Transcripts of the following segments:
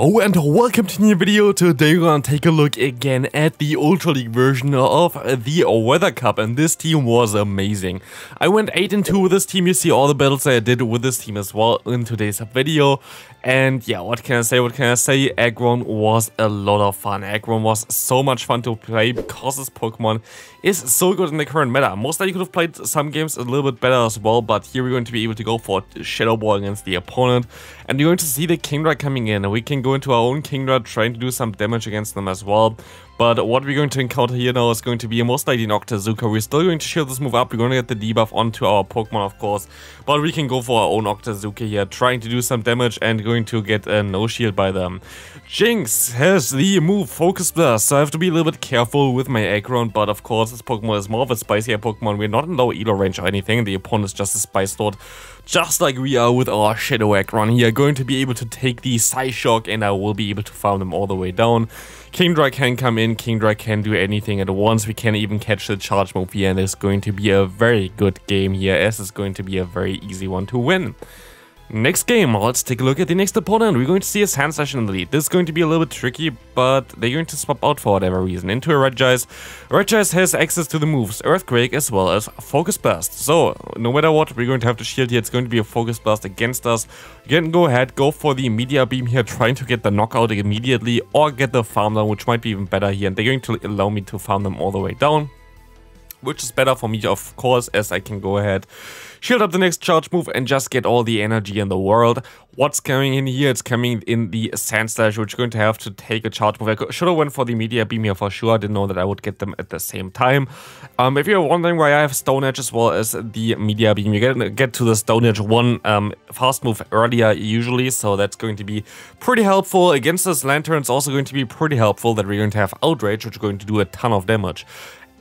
Hello and welcome to a new video. Today we're gonna take a look again at the Ultra League version of the Weather Cup, and this team was amazing. I went 8-2 with this team. You see all the battles I did with this team as well in today's video. And yeah, what can I say? Aggron was a lot of fun. Aggron was so much fun to play because this Pokemon is so good in the current meta. Most likely could have played some games a little bit better as well, but here we're going to be able to go for Shadow Ball against the opponent. And you're going to see the Kingdra coming in. We can go into our own Kingdra, trying to do some damage against them as well. But what we're going to encounter here now is going to be most likely an Octazooka. We're still going to shield this move up. We're going to get the debuff onto our Pokemon, of course. But we can go for our own Octazooka here, trying to do some damage and going to get a no shield by them. Jinx has the move Focus Blast, so I have to be a little bit careful with my Aggron. But of course, this Pokemon is more of a spicier Pokemon. We're not in low elo range or anything. The opponent is just a Spice Lord, just like we are with our Shadow Aggron here. Going to be able to take the Psyshock, and I will be able to farm them all the way down. Kingdra can come in, Kingdra can do anything at once. We can even catch the charge move here, and it's going to be a very good game here, as it's going to be a very easy one to win. Next game, let's take a look at the next opponent. We're going to see a Sand Slash in the lead. This is going to be a little bit tricky, but they're going to swap out for whatever reason into a Regice. Regice has access to the moves Earthquake as well as Focus Blast. So, no matter what, we're going to have to shield here. It's going to be a Focus Blast against us. You can go ahead, go for the Meteor Beam here, trying to get the knockout immediately, or get the farm down, which might be even better here. And they're going to allow me to farm them all the way down, which is better for me, of course, as I can go ahead, shield up the next charge move and just get all the energy in the world. What's coming in here? It's coming in the Sand Slash, which is going to have to take a charge move. I should have went for the Meteor Beam here for sure. I didn't know that I would get them at the same time. If you're wondering why I have Stone Edge as well as the Meteor Beam, you get to the Stone Edge one fast move earlier usually, so that's going to be pretty helpful. Against this Lantern, it's also going to be pretty helpful that we're going to have Outrage, which is going to do a ton of damage.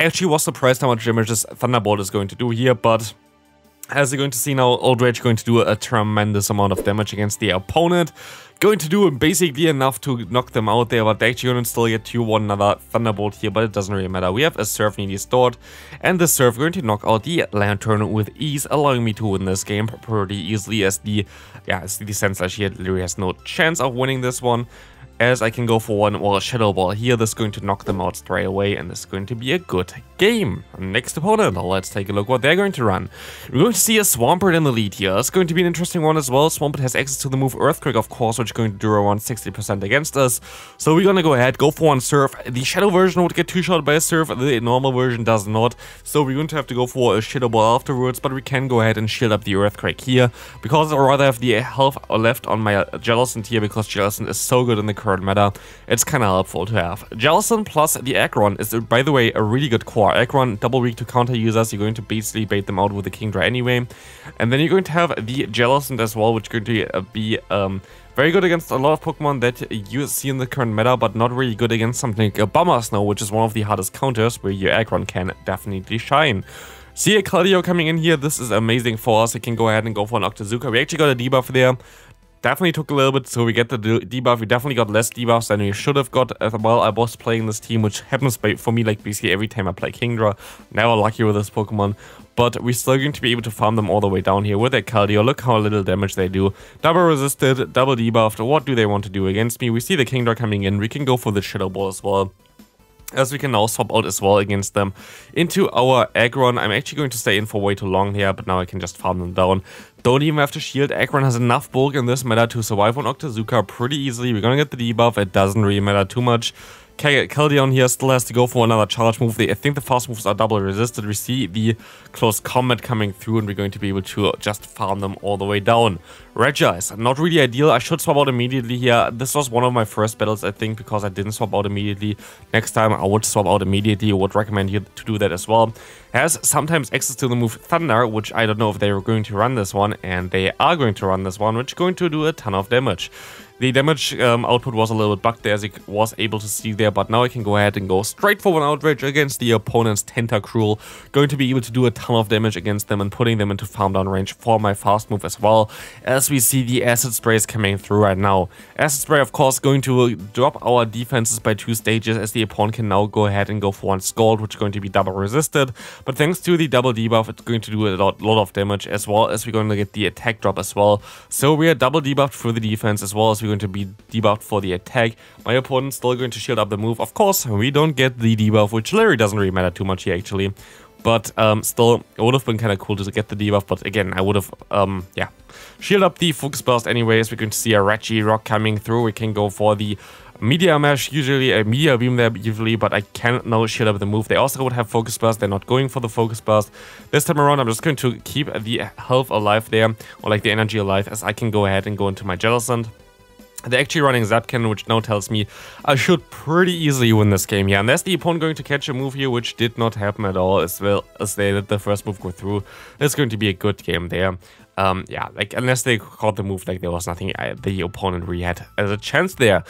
Actually was surprised how much damage this Thunderbolt is going to do here, but as you're going to see now, Outrage going to do a tremendous amount of damage against the opponent. Going to do basically enough to knock them out there, but they're actually going to still get 2-1 another Thunderbolt here, but it doesn't really matter. We have a Surf nearly stored, and the Surf going to knock out the Lantern with ease, allowing me to win this game pretty easily, as the Sand Slash here literally has no chance of winning this one. As I can go for one or a Shadow Ball here, this is going to knock them out straight away, and this is going to be a good game. Next opponent, let's take a look what they're going to run. We're going to see a Swampert in the lead here. It's going to be an interesting one as well. Swampert has access to the move Earthquake, of course, which is going to do around 60% against us. So we're going to go ahead, go for one Surf. The Shadow version would get two-shot by a Surf, the normal version does not. So we're going to have to go for a Shadow Ball afterwards, but we can go ahead and shield up the Earthquake here, because I'd rather have the health left on my Jellicent here, because Jellicent is so good in the current meta. It's kind of helpful to have. Jellicent plus the Aggron is, by the way, a really good core. Aggron double weak to counter users. You're going to basically bait them out with the Kingdra anyway. And then you're going to have the Jellicent as well, which is going to be very good against a lot of Pokemon that you see in the current meta, but not really good against something like a Bummer Snow, which is one of the hardest counters where your Aggron can definitely shine. See a Keldeo coming in here. This is amazing for us. I can go ahead and go for an Octazooka. We actually got a debuff there. Definitely took a little bit, so we get the debuff. We definitely got less debuffs than we should have got while I was playing this team, which happens for me like basically every time I play Kingdra. Never lucky with this Pokemon, but we're still going to be able to farm them all the way down here with a Keldeo. Look how little damage they do. Double resisted, double debuffed. What do they want to do against me? We see the Kingdra coming in. We can go for the Shadow Ball as well, as we can now swap out as well against them into our Aggron. I'm actually going to stay in for way too long here, but now I can just farm them down. Don't even have to shield. Aggron has enough bulk in this meta to survive on Octazooka pretty easily. We're gonna get the debuff. It doesn't really matter too much. Keldeo here still has to go for another charge move. I think the fast moves are double resisted. We see the close combat coming through, and we're going to be able to just farm them all the way down. Regice, not really ideal. I should swap out immediately here. This was one of my first battles, I think, because I didn't swap out immediately. Next time I would swap out immediately. I would recommend you to do that as well. Has sometimes access to the move Thunder, which I don't know if they were going to run this one, and they are going to run this one, which is going to do a ton of damage. The damage output was a little bit bugged there, as you was able to see there, but now I can go ahead and go straight for one Outrage against the opponent's Tentacruel. Going to be able to do a ton of damage against them and putting them into farm down range for my fast move as well, as we see the Acid Sprays coming through right now. Acid Spray, of course, going to drop our defenses by 2 stages, as the opponent can now go ahead and go for one Scald, which is going to be double resisted. But thanks to the double debuff, it's going to do a lot of damage, as well as we're going to get the attack drop as well. So we are double debuffed for the defense, as well as we're going to be debuffed for the attack. My opponent's still going to shield up the move. Of course, we don't get the debuff, which literally doesn't really matter too much here, actually. But still, it would have been kind of cool to get the debuff. But again, I would have, yeah, shield up the Focus Burst anyways. We're going to see a Reggie Rock coming through. We can go for the Meteor Mesh, usually a Meteor Beam there usually, but I cannot now shield up the move. They also would have Focus Burst. They're not going for the Focus Burst. This time around, I'm just going to keep the health alive there, or like the energy alive, as I can go ahead and go into my Jellicent. They're actually running Zapcan, which now tells me I should pretty easily win this game here. Unless the opponent going to catch a move here, which did not happen at all, as well as they let the first move go through. It's going to be a good game there. Yeah, like unless they caught the move, like there was nothing the opponent really had as a chance there.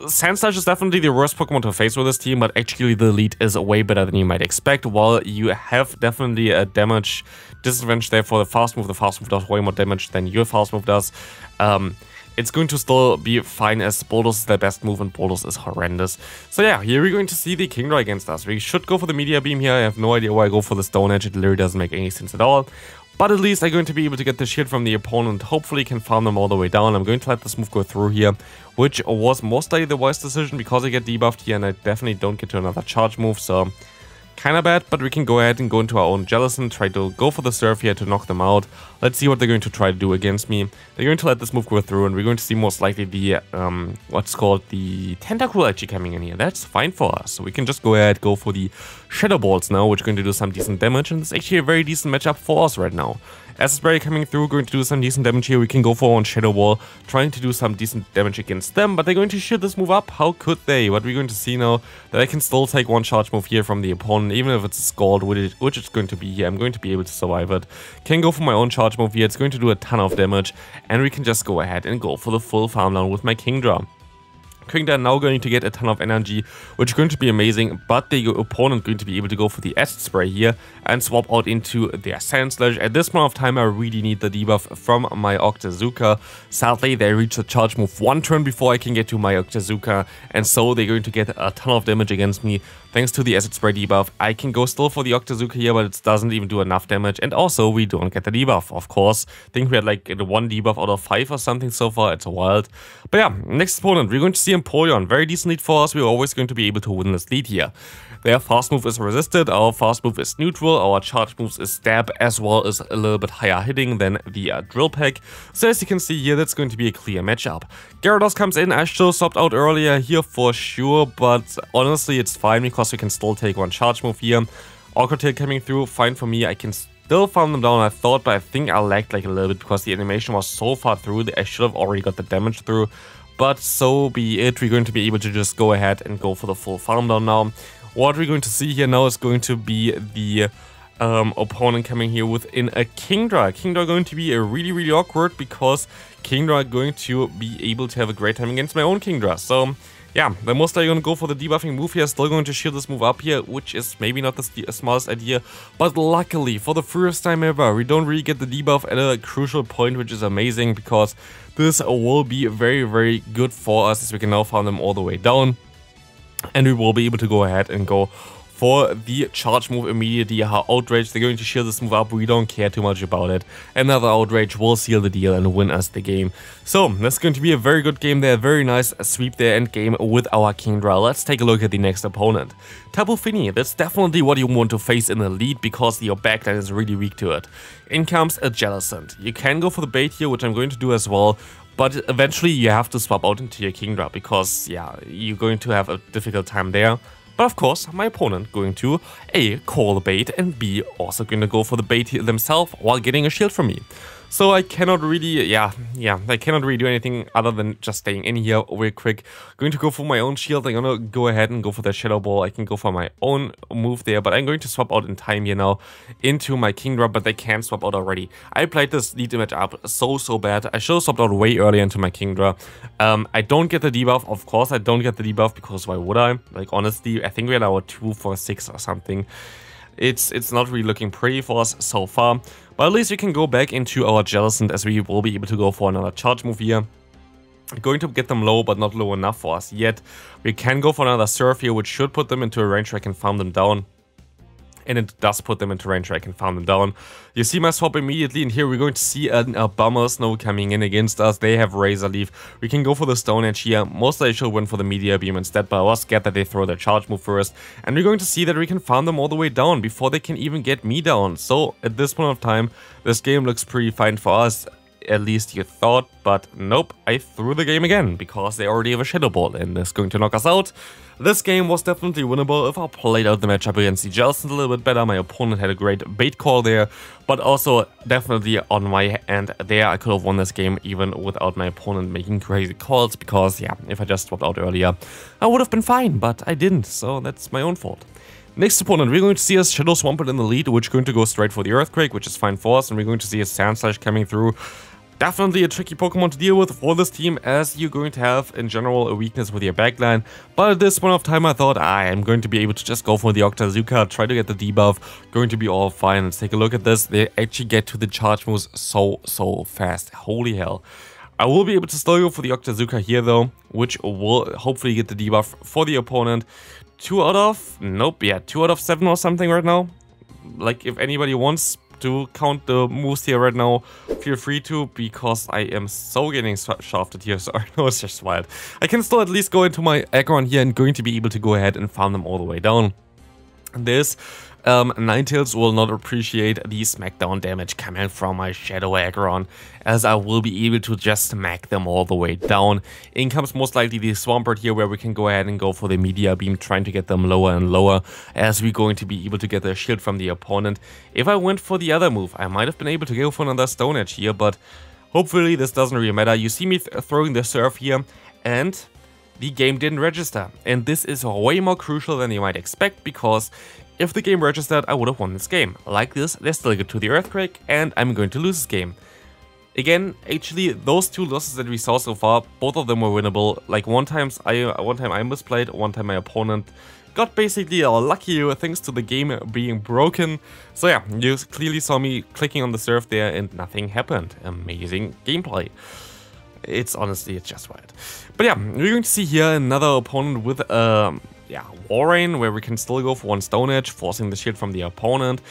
Sandslash is definitely the worst Pokemon to face with this team, but actually the lead is way better than you might expect. While you have definitely a damage disadvantage there for the fast move does way more damage than your fast move does. It's going to still be fine, as Bulldoze is their best move and Bulldoze is horrendous. So yeah, here we're going to see the Kingdra against us. We should go for the Meteor Beam here. I have no idea why I go for the Stone Edge. It literally doesn't make any sense at all. But at least I'm going to be able to get the shield from the opponent. Hopefully can farm them all the way down. I'm going to let this move go through here, which was most likely the wise decision because I get debuffed here and I definitely don't get to another charge move. So kind of bad, but we can go ahead and go into our own Jellicent, try to go for the Surf here to knock them out. Let's see what they're going to try to do against me. They're going to let this move go through, and we're going to see most likely the, what's called the Tentacruel actually coming in here. That's fine for us. So we can just go ahead, go for the Shadow Balls now, which are going to do some decent damage, and it's actually a very decent matchup for us right now. As Berry coming through, going to do some decent damage here. We can go for one Shadow Ball, trying to do some decent damage against them, but they're going to shield this move up. How could they? But we're going to see now that I can still take one charge move here from the opponent, even if it's a Scald, which it's going to be here. I'm going to be able to survive it. Can go for my own charge move here. It's going to do a ton of damage, and we can just go ahead and go for the full farm down with my Kingdra. Kingdra now going to get a ton of energy, which is going to be amazing, but the opponent going to be able to go for the Acid Spray here and swap out into their Sandslash. At this point of time, I really need the debuff from my Octazooka. Sadly, they reach the charge move one turn before I can get to my Octazooka, and so they're going to get a ton of damage against me. Thanks to the Acid Spray debuff, I can go still for the Octazooka here, but it doesn't even do enough damage, and also we don't get the debuff, of course. I think we had like the 1 debuff out of 5 or something so far. It's wild. But yeah, next opponent, we're going to see Empoleon. Very decent lead for us. We're always going to be able to win this lead here. Their fast move is resisted, our fast move is neutral, our charge moves is stab, as well as a little bit higher hitting than the Drill Peck. So as you can see here, that's going to be a clear matchup. Gyarados comes in. I should have swapped out earlier here for sure, but honestly it's fine because we can still take one charge move here. Awkward Tail coming through, fine for me. I can still farm them down, I thought, but I think I lagged like a little bit because the animation was so far through that I should have already got the damage through. But so be it, we're going to be able to just go ahead and go for the full farm down now. What we're going to see here now is going to be the opponent coming here within a Kingdra. Kingdra going to be a really awkward because Kingdra going to be able to have a great time against my own Kingdra. So yeah, they're most likely going to go for the debuffing move here, still going to shield this move up here, which is maybe not the smartest idea. But luckily, for the first time ever, we don't really get the debuff at a crucial point, which is amazing because this will be very good for us, as we can now farm them all the way down. And we will be able to go ahead and go for the charge move immediately. Outrage, they're going to shield this move up. We don't care too much about it. Another Outrage will seal the deal and win us the game. So that's going to be a very good game there. Very nice sweep there end game with our Kingdra. Let's take a look at the next opponent. Tapu Fini, that's definitely what you want to face in the lead because your backline is really weak to it. In comes a Jellicent. You can go for the bait here, which I'm going to do as well. But eventually you have to swap out into your Kingdra because, yeah, you're going to have a difficult time there. But of course, my opponent going to A, call the bait, and B, also going to go for the bait themselves while getting a shield from me. So I cannot really, I cannot really do anything other than just staying in here real quick. Going to go for my own shield. I'm gonna go ahead and go for the Shadow Ball. I can go for my own move there, but I'm going to swap out in time here now into my Kingdra, but they can't swap out already. I played this lead image up so bad. I should have swapped out way earlier into my Kingdra. I don't get the debuff. Of course, I don't get the debuff because why would I? Like, honestly, I think we're at our 2 for 6 or something. It's not really looking pretty for us so far, but at least we can go back into our Jellicent as we will be able to go for another charge move here. Going to get them low, but not low enough for us yet. We can go for another Surf here, which should put them into a range where I can farm them down. and it does put them into range where I can farm them down. You see my swap immediately, and here we're going to see a Bomber Snow coming in against us. They have Razor Leaf. We can go for the Stone Edge here. Mostly I should win for the Meteor Beam instead, but I was scared that they throw their charge move first. And we're going to see that we can farm them all the way down before they can even get me down. So at this point of time, this game looks pretty fine for us. At least you thought, but nope, I threw the game again because they already have a Shadow Ball and that's going to knock us out. This game was definitely winnable if I played out the matchup against the Jelson a little bit better. My opponent had a great bait call there, but also definitely on my end there, I could have won this game even without my opponent making crazy calls because, yeah, if I just swapped out earlier, I would have been fine, but I didn't, so that's my own fault. Next opponent, we're going to see a Shadow Swampert in the lead, which is going to go straight for the Earthquake, which is fine for us, and we're going to see a Sandslash coming through. Definitely a tricky Pokemon to deal with for this team, as you're going to have, in general, a weakness with your backline. But at this point of time, I thought, I am going to be able to just go for the Octazooka, try to get the debuff, going to be all fine. Let's take a look at this. They actually get to the charge moves so fast. Holy hell. I will be able to still go for the Octazooka here, though, which will hopefully get the debuff for the opponent. 2 out of... Nope, yeah, 2 out of 7 or something right now. Like, if anybody wants to count the moves here right now, feel free to, because I am so getting shafted here. Sorry, no, it's just wild. I can still at least go into my Aggron here and going to be able to go ahead and farm them all the way down. This Ninetales will not appreciate the smackdown damage coming from my Shadow Aggron, as I will be able to just smack them all the way down. In comes most likely the Swampert here, where we can go ahead and go for the Meteor Beam, trying to get them lower and lower, as we're going to be able to get the shield from the opponent. If I went for the other move, I might have been able to go for another Stone Edge here, but hopefully this doesn't really matter. You see me throwing the Surf here, and the game didn't register. And this is way more crucial than you might expect, because if the game registered, I would have won this game. Like this, they still get to the Earthquake, and I'm going to lose this game. Again, actually, those 2 losses that we saw so far, both of them were winnable. Like one time I misplayed, one time my opponent got basically lucky thanks to the game being broken. So yeah, you clearly saw me clicking on the Surf there and nothing happened. Amazing gameplay. It's just wild. But yeah, we're going to see here another opponent with Warrain, where we can still go for one Stone Edge, forcing the shield from the opponent.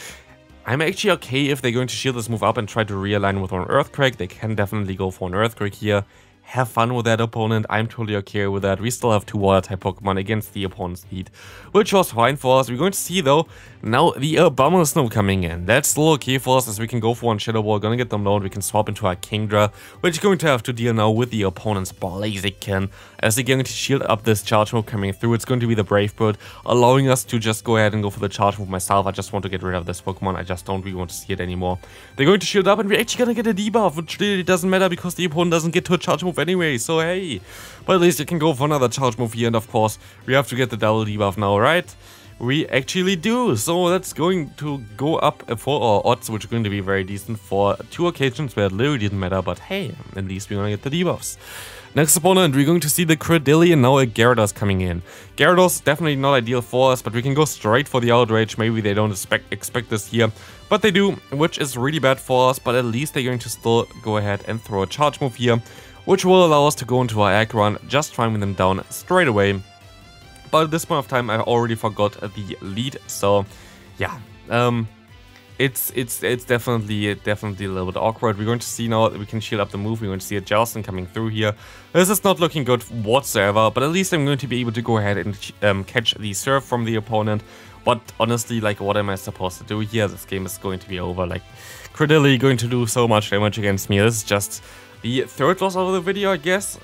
I'm actually okay if they're going to shield this move up and try to realign with one Earthquake. They can definitely go for an Earthquake here. Have fun with that opponent, I'm totally okay with that. We still have 2 Water-type Pokemon against the opponent's lead, which was fine for us. We're going to see, though, now the Bomber Snow coming in. That's still okay for us, as we can go for one Shadow Ball, gonna get them low, and we can swap into our Kingdra, which is going to have to deal now with the opponent's Blaziken, as they're going to shield up this charge move coming through. It's going to be the Brave Bird, allowing us to just go ahead and go for the charge move myself. I just want to get rid of this Pokemon, I just don't really want to see it anymore. They're going to shield up, and we're actually gonna get a debuff, which really doesn't matter because the opponent doesn't get to a charge move anyway, so hey. But at least you can go for another charge move here, and of course, we have to get the double debuff now, right? We actually do, so that's going to go up for our odds, which are going to be very decent for 2 occasions where it literally didn't matter, but hey, at least we're gonna get the debuffs. Next opponent, we're going to see the Credillion, and now a Gyarados coming in. Gyarados definitely not ideal for us, but we can go straight for the Outrage. Maybe they don't expect this here, but they do, which is really bad for us, but at least they're going to still go ahead and throw a charge move here, which will allow us to go into our Aggron, just farming them down straight away. But at this point of time, I already forgot the lead, so yeah, it's definitely a little bit awkward. We're going to see now that we can shield up the move. We're going to see a Jelson coming through here. This is not looking good whatsoever, but at least I'm going to be able to go ahead and catch the Surf from the opponent. But honestly, like, what am I supposed to do here? This game is going to be over. Like, Credillion going to do so much damage against me. This is just the 3rd loss of the video, I guess.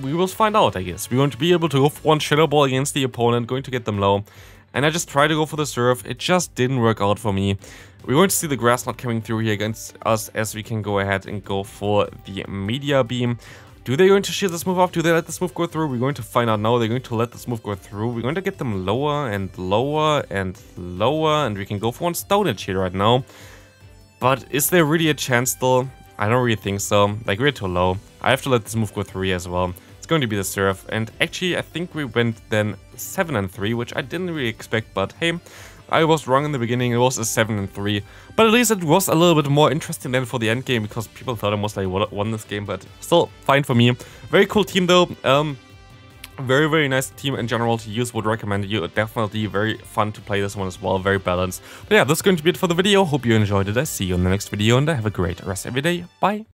We will find out, I guess. We're going to be able to go for one Shadow Ball against the opponent, going to get them low. And I just tried to go for the Surf. It just didn't work out for me. We're going to see the Grass Knot coming through here against us, as we can go ahead and go for the Meteor Beam. Do they going to shield this move off? Do they let this move go through? We're going to find out now. They're going to let this move go through. We're going to get them lower and lower and lower. And we can go for one Stone Edge here right now. But is there really a chance still? I don't really think so. Like, we're too low. I have to let this move go through as well. It's going to be the Surf. And actually, I think we went then 7-3, which I didn't really expect. But hey, I was wrong in the beginning. It was a 7-3. But at least it was a little bit more interesting than for the end game, because people thought I most likely won this game. But still, fine for me. Very cool team, though. Very, very nice team in general to use, would recommend you. Definitely very fun to play this one as well, very balanced. But yeah, that's going to be it for the video. Hope you enjoyed it. I see you in the next video and have a great rest of your day. Bye!